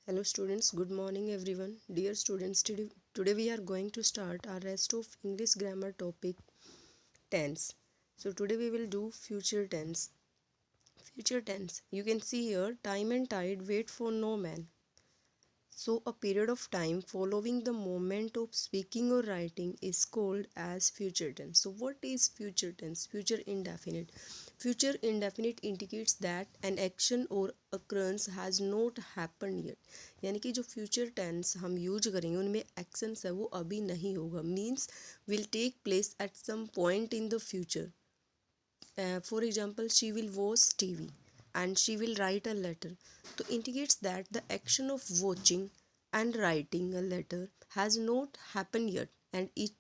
Hello students, good morning everyone. Dear students, today we are going to start our rest of English grammar topic tense. So today we will do future tense. Future tense. You can see here time and tide wait for no man. So a period of time following the moment of speaking or writing is called as future tense. So what is future tense? Future indefinite. Future indefinite indicates that an action or occurrence has not happened yet. यानी कि जो future tense हम use करेंगे उनमें actions है वो अभी नहीं होगा, means will take place at some point in the future. For example, she will watch TV and she will write a letter. So indicates that the action of watching and writing a letter has not happened yet and it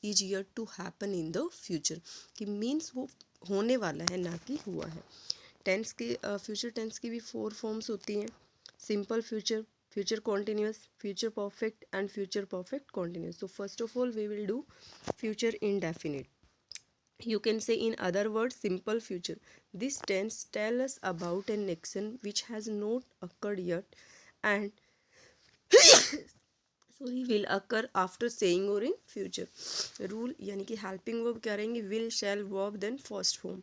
is yet to happen in the future. कि means वो होने वाला है ना कि हुआ है. Tense के फ्यूचर टेंस की भी 4 फॉर्म्स होती हैं. Simple future, future continuous, future perfect and future perfect continuous. So first of all we will do future indefinite. You can say in other words simple future. This tense tell us about an action which has not occurred yet and sorry will occur after saying or in future. Rule यानी कि helping verb क्या रहेंगे, will, shall, verb then first form.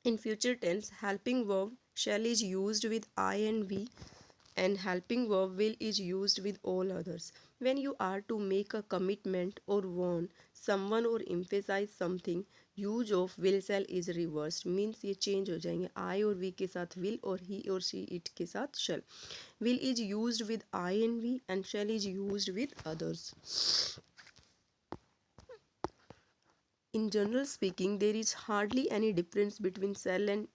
In future tense helping verb shall is used with I and we and helping verb will is used with all others. When you are to make a commitment or warn someone or emphasize something, use of will shall is reversed. Means ये change हो जाएंगे, I और we के साथ will और he और she it के साथ shall. Will is used with I and we and shall is used with others. In general speaking, there is hardly any difference between shall and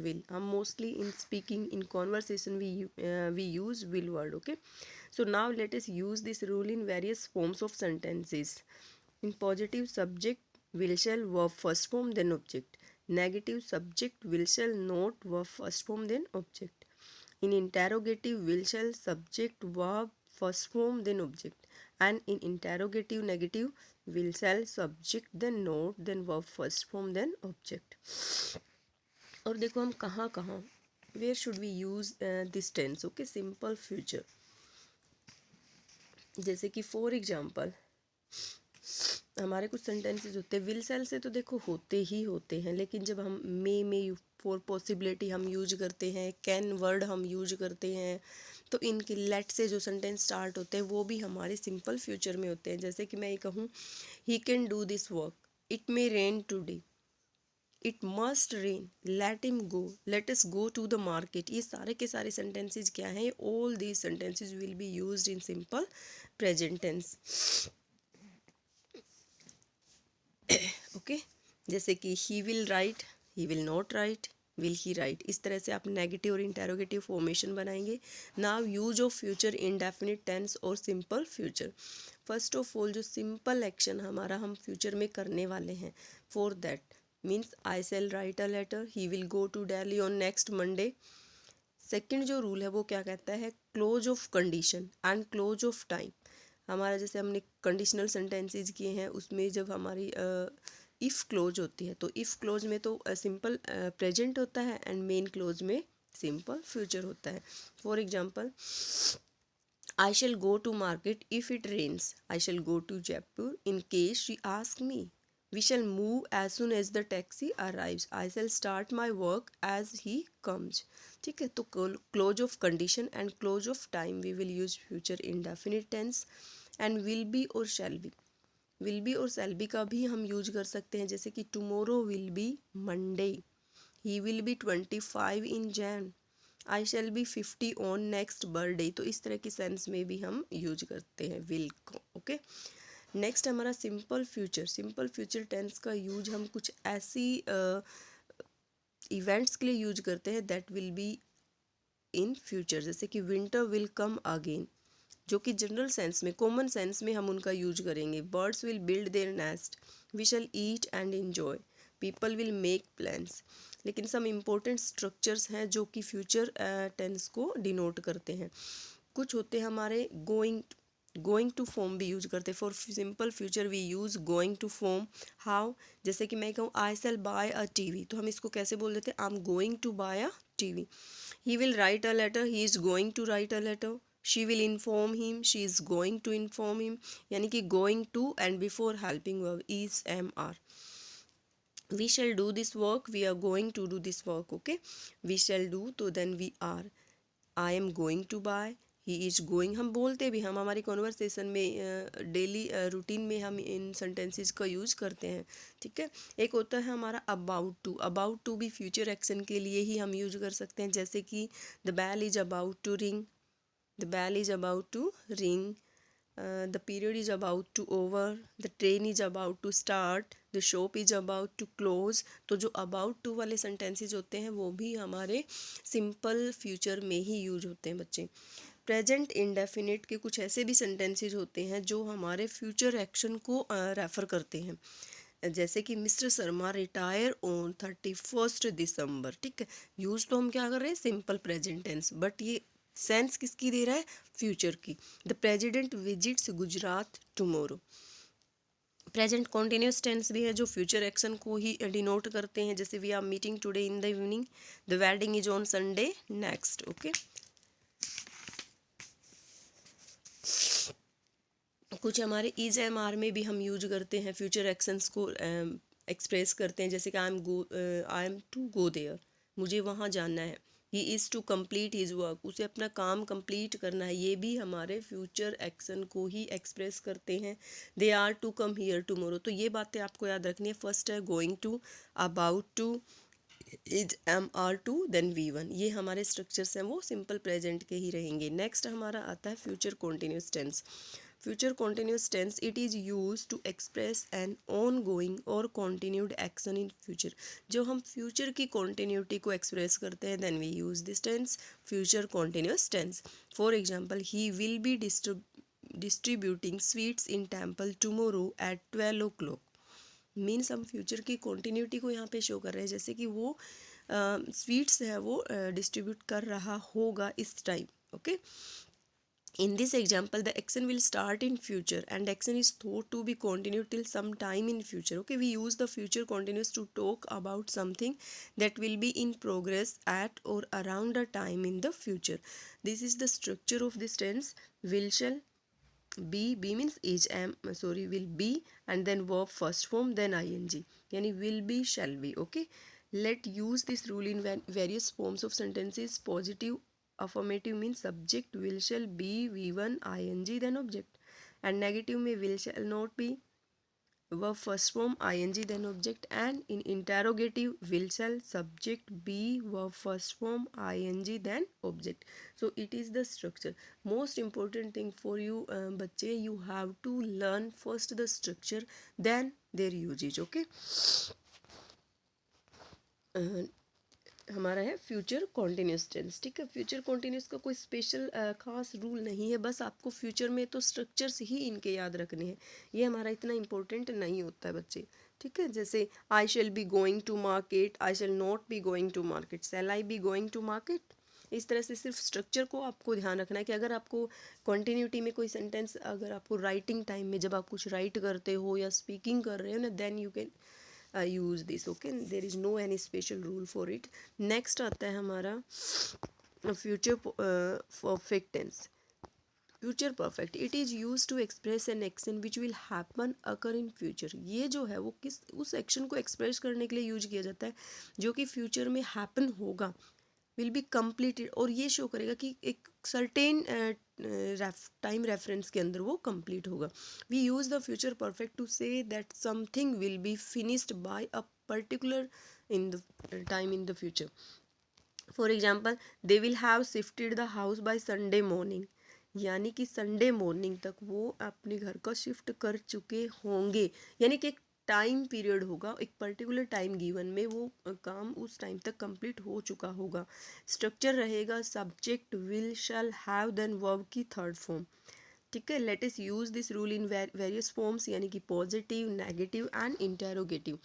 will. Mostly in speaking, in conversation, we use will word. Okay. So now let us use this rule in various forms of sentences. In positive subject, will shall verb first form then object. Negative subject, will shall not verb first form then object. In interrogative, will shall subject verb first form then object. And in interrogative negative, will shall subject then note then verb first form then object. और देखो हम कहाँ कहाँ where should we use this tense. Okay, simple future. जैसे कि for example हमारे कुछ sentences होते हैं विल सेल से तो देखो होते ही होते हैं, लेकिन जब हम मे फॉर पॉसिबिलिटी हम यूज करते हैं, कैन वर्ड हम यूज करते हैं, तो इनके लेट से जो सेंटेंस स्टार्ट होते हैं वो भी हमारे सिंपल फ्यूचर में होते हैं. जैसे कि मैं ये कहूँ he can do this work, it may rain today, it must rain, let him go, let us go to the market. ये सारे के सारे सेंटेंसेज क्या हैं, all these sentences will be used in simple present tense. Okay जैसे कि he will write, he will not write, will he write. इस तरह से आप नेगेटिव और इंटेरोगेटिव फॉर्मेशन बनाएंगे. Now use of future indefinite tense और simple future. First of all जो सिंपल एक्शन हमारा हम फ्यूचर में करने वाले हैं, for that means I shall write a letter, he will go to Delhi on next Monday. Second जो रूल है वो क्या कहता है, clause of condition and close of time. हमारा जैसे हमने कंडीशनल सेंटेंसेस किए हैं उसमें जब हमारी इफ़ क्लोज होती है तो इफ़ क्लोज में तो सिंपल प्रेजेंट होता है एंड मेन क्लोज में सिंपल फ्यूचर होता है. For example I shall go to market if it rains, I shall go to Jaipur in case she ask me, we shall move as soon as the taxi arrives, I shall start my work as he comes. ठीक है, तो close of condition and close of time we will use future indefinite tense. And will be और shall B, will be और shall B का भी हम use कर सकते हैं. जैसे कि tomorrow will be Monday, he will B 25 in Jain, I shall B 50 on next birthday. तो इस तरह की सेंस में भी हम यूज करते हैं विल को. ओके नेक्स्ट हमारा simple future. Simple future tense का यूज हम कुछ ऐसी इवेंट्स के लिए यूज करते हैं that will be in future. जैसे कि विंटर विल कम अगेन, जो कि जनरल सेंस में कॉमन सेंस में हम उनका यूज करेंगे. Birds will build their nest, we shall eat and enjoy, people will make plans. लेकिन सम इम्पोर्टेंट स्ट्रक्चर्स हैं जो कि फ्यूचर टेंस को डिनोट करते हैं. कुछ होते हैं हमारे गोइंग टू फॉर्म भी यूज करते हैं. For simple future we use going to form. How, जैसे कि मैं कहूँ आई शैल बाय अ टीवी, तो हम इसको कैसे बोल देते हैं, I am going to buy a TV. He will write a letter, he is going to write a letter. She will inform him, she is going to inform him, यानी कि going to and before helping verb is am are. We shall do this work, we are going to do this work. Okay, we shall do, तो then we are. I am going to buy, he is going. हम बोलते भी, हम हमारी conversation में daily routine में हम इन sentences का यूज़ करते हैं. ठीक है. एक होता है हमारा अबाउट टू. अबाउट टू भी फ्यूचर एक्शन के लिए ही हम यूज कर सकते हैं, जैसे कि the bell is about to ring, the bell is about to ring, the period is about to over, the train is about to start, the shop is about to close. तो जो about to वाले sentences होते हैं वो भी हमारे simple future में ही use होते हैं बच्चे. प्रेजेंट इंडेफिनिट के कुछ ऐसे भी sentences होते हैं जो हमारे फ्यूचर एक्शन को रेफ़र करते हैं, जैसे कि mister Sharma retire on 31 December. ठीक है. यूज़ तो हम क्या कर रहे हैं, सिंपल प्रेजेंट टेंस, बट ये सेंस किसकी दे रहा है, फ्यूचर की. The president visits Gujarat tomorrow. Present continuous tense भी है जो फ्यूचर एक्शन को ही डिनोट करते हैं, जैसे we are meeting today in the evening, the wedding is on Sunday next. Okay. कुछ हमारे इज एम आर में भी हम यूज करते हैं, फ्यूचर एक्शंस को एक्सप्रेस करते हैं, जैसे कि I am to go there, मुझे वहाँ जाना है. He is to complete his work, उसे अपना काम कंप्लीट करना है, ये भी हमारे फ्यूचर एक्शन को ही एक्सप्रेस करते हैं. They are to come here tomorrow. तो ये बातें आपको याद रखनी है. फर्स्ट है going to, about to, is am are to, then we one. ये हमारे स्ट्रक्चर्स हैं, वो सिंपल प्रेजेंट के ही रहेंगे. नेक्स्ट हमारा आता है future continuous tense. Future continuous tense, it is use to express an ongoing और कॉन्टिन्यूड एक्शन इन फ्यूचर. जो हम फ्यूचर की कॉन्टिन्यूटी को एक्सप्रेस करते हैं, then we use this tense, future continuous tense. For example, he will be distributing sweets in temple tomorrow at 12 o'clock. Means हम future की continuity को यहाँ पे शो कर रहे हैं, जैसे कि वो स्वीट्स है वो डिस्ट्रीब्यूट कर रहा होगा इस time. Okay. In this example, the action will start in future and action is thought to be continued till some time in future. Okay, we use the future continuous to talk about something that will be in progress at or around a time in the future. This is the structure of this tense. Will, shall, be. Be means will be, and then verb first form, then ing. Yani will be, shall be. Okay. Let use this rule in various forms of sentences. Positive affirmative means subject will, shall, be, v1, ing, then object. And negative में will, shall not be, verb first form, ing, then object. And in interrogative, will, shall, subject, be, verb first form, ing, then object. So it is the structure. Most important thing for you बच्चे, you have to learn first the structure, then their usage. Okay. हमारा है future continuous tense. ठीक है. Future continuous का कोई special खास rule नहीं है, बस आपको फ्यूचर में तो स्ट्रक्चर्स ही इनके याद रखने हैं, ये हमारा इतना इंपॉर्टेंट नहीं होता है बच्चे. ठीक है. जैसे I shall be going to market, I shall not be going to market, shall I be going to market. इस तरह से सिर्फ स्ट्रक्चर को आपको ध्यान रखना है कि अगर आपको कॉन्टिन्यूटी में कोई सेंटेंस, अगर आपको राइटिंग टाइम में जब आप कुछ राइट करते हो या स्पीकिंग कर रहे हो ना, then you can use this. Okay, there is no any special rule for it. Next आता है हमारा future perfect tense. Future perfect, it is used to express an action which will happen occur in future. ये जो है वो किस उस action को एक्सप्रेस करने के लिए यूज किया जाता है जो कि फ्यूचर में हैपन होगा, विल बी कम्प्लीटेड, और ये शो करेगा कि एक सर्टेन टाइम रेफरेंस के अंदर वो कंप्लीट होगा. We use the future perfect to say that something will be finished by a particular in the time in the future. For example, they will have shifted the house by Sunday morning, यानी कि Sunday morning तक वो अपने घर का shift कर चुके होंगे, यानी कि एक टाइम पीरियड होगा, एक पर्टिकुलर टाइम गिवन में वो काम उस टाइम तक कंप्लीट हो चुका होगा. स्ट्रक्चर रहेगा subject will shall have then verb की थर्ड फॉर्म. ठीक है. Let us use this rule in various forms, यानी कि positive, negative and interrogative.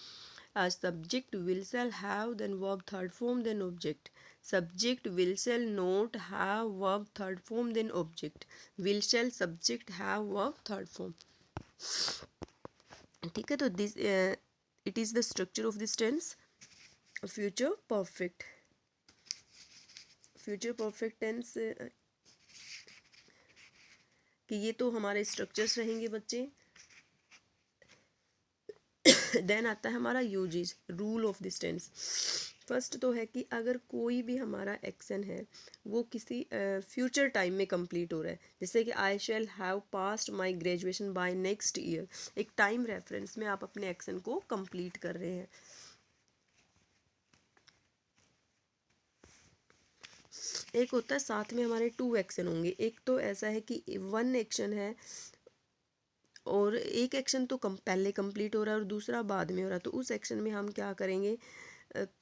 Subject will shall have then verb third form then object. Subject will shall not have verb third form then object. Will shall subject have verb third form. ठीक है. तो this it is the structure of this tense. Future perfect. Future perfect tense कि ये तो हमारे structures रहेंगे बच्चे। Then आता है हमारा usages, rule of this tense. First तो है कि अगर कोई भी हमारा एक्शन है वो किसी फ्यूचर टाइम में कंप्लीट हो रहा है, जैसे कि I shall have passed my graduation by next year, एक टाइम रेफरेंस में आप अपने एक्शन को कंप्लीट कर रहे हैं। एक होता है साथ में हमारे टू एक्शन होंगे, एक तो ऐसा है कि वन एक्शन है और एक एक्शन तो पहले कंप्लीट हो रहा है और दूसरा बाद में हो रहा है, तो उस एक्शन में हम क्या करेंगे,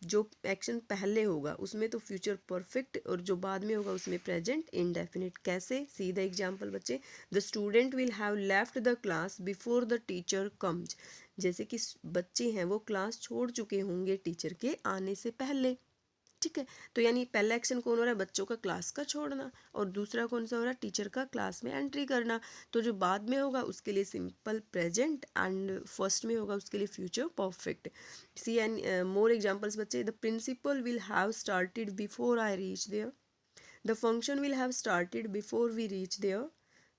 जो एक्शन पहले होगा उसमें तो फ्यूचर परफेक्ट और जो बाद में होगा उसमें प्रेजेंट इंडेफिनिट। कैसे, सी द एग्जाम्पल बच्चे, the student will have left the class before the teacher comes, जैसे कि बच्चे हैं वो क्लास छोड़ चुके होंगे टीचर के आने से पहले। ठीक है, तो यानी पहला एक्शन कौन हो रहा है, बच्चों का क्लास का छोड़ना, और दूसरा कौन सा हो रहा है, टीचर का क्लास में एंट्री करना। तो जो बाद में होगा उसके लिए सिंपल प्रेजेंट एंड फर्स्ट में होगा उसके लिए future perfect. See and more examples बच्चे, the principal will have started before I reach there, the function will have started before we reach there,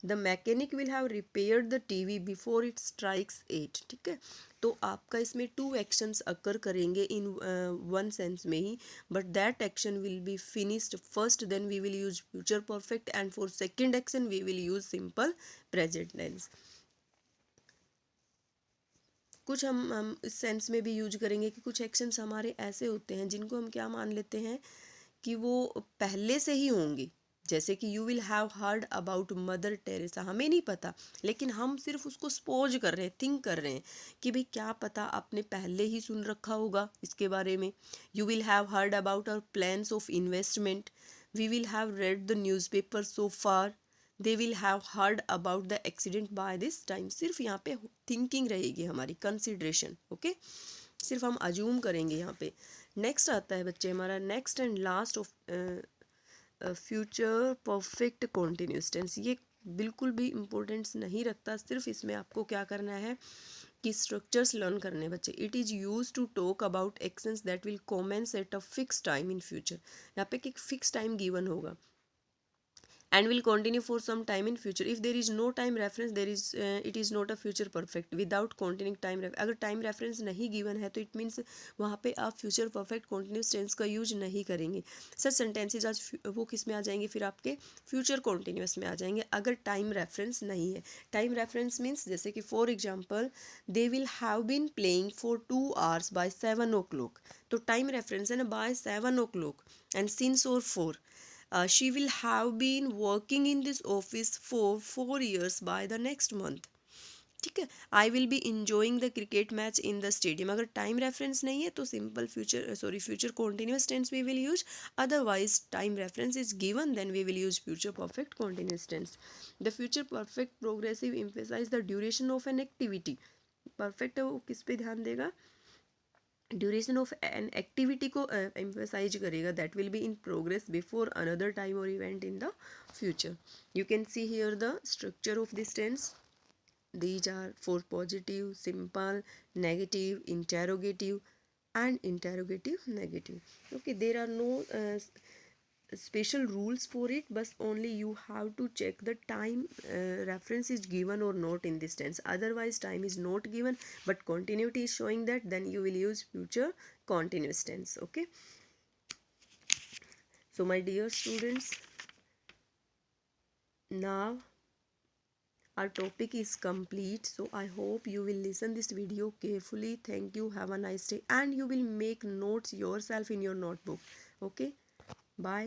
the mechanic will have repaired the TV before it strikes 8। ठीक है, तो आपका इसमें to actions अकर करेंगे इन one sense में ही, but that action will be finished first, then we will use future perfect, and for second action we will use simple present tense. कुछ हम इस सेंस में भी यूज करेंगे कि कुछ एक्शंस हमारे ऐसे होते हैं जिनको हम क्या मान लेते हैं कि वो पहले से ही होंगे, जैसे कि you will have heard about mother Teresa, हमें नहीं पता लेकिन हम सिर्फ उसको स्पोज कर रहे हैं, थिंक कर रहे हैं कि भाई क्या पता आपने पहले ही सुन रखा होगा इसके बारे में। You will have heard about our plans of investment, we will have read the newspaper so far, they will have heard about the accident by this time. सिर्फ यहाँ पे थिंकिंग रहेगी हमारी, कंसिड्रेशन। ओके, सिर्फ हम अज्यूम करेंगे यहाँ पे। नेक्स्ट आता है बच्चे हमारा next and last of future perfect continuous tense. ये बिल्कुल भी इम्पोर्टेंस नहीं रखता, सिर्फ इसमें आपको क्या करना है कि स्ट्रक्चर्स लर्न करने बच्चे। It is use to talk about actions that will commence at a fix time in future, यहाँ पे एक फिक्स टाइम गिवन होगा and will continue for some time in future. If there is no time reference, there is it is not a future perfect without continuing time अगर time reference नहीं given है तो it means वहाँ पे आप future perfect continuous tense का use नहीं करेंगे। सच सेंटेंसेज आज वो किस में आ जाएंगे, फिर आपके फ्यूचर कॉन्टिन्यूस में आ जाएंगे अगर टाइम रेफरेंस नहीं है। टाइम रेफरेंस मीन्स जैसे कि for example they will have been playing for 2 hours by 7 o'clock, तो टाइम रेफरेंस है ना बाय 7 o'clock, एंड सिंस और 4, she will have been working in this office for 4 years by the next month। ठीक है, I will be enjoying the cricket match in the stadium, अगर time reference नहीं है तो simple future continuous tense we will use, otherwise time reference is given then we will use future perfect continuous tense. The future perfect progressive emphasise the duration of an activity, perfect है वो किस पे ध्यान देगा, duration of an activity को emphasise करेगा, that will be in progress before another time और event in the future. You can see here the structure of this tense, these are for positive, simple, negative, interrogative and interrogative negative। okay, there are no special rules for it, but only you have to check the time reference is given or not in this tense, otherwise time is not given but continuity is showing that, then you will use future continuous tense। okay, so my dear students, now our topic is complete, so I hope you will listen this video carefully. Thank you, have a nice day, and you will make notes yourself in your notebook। okay, bye।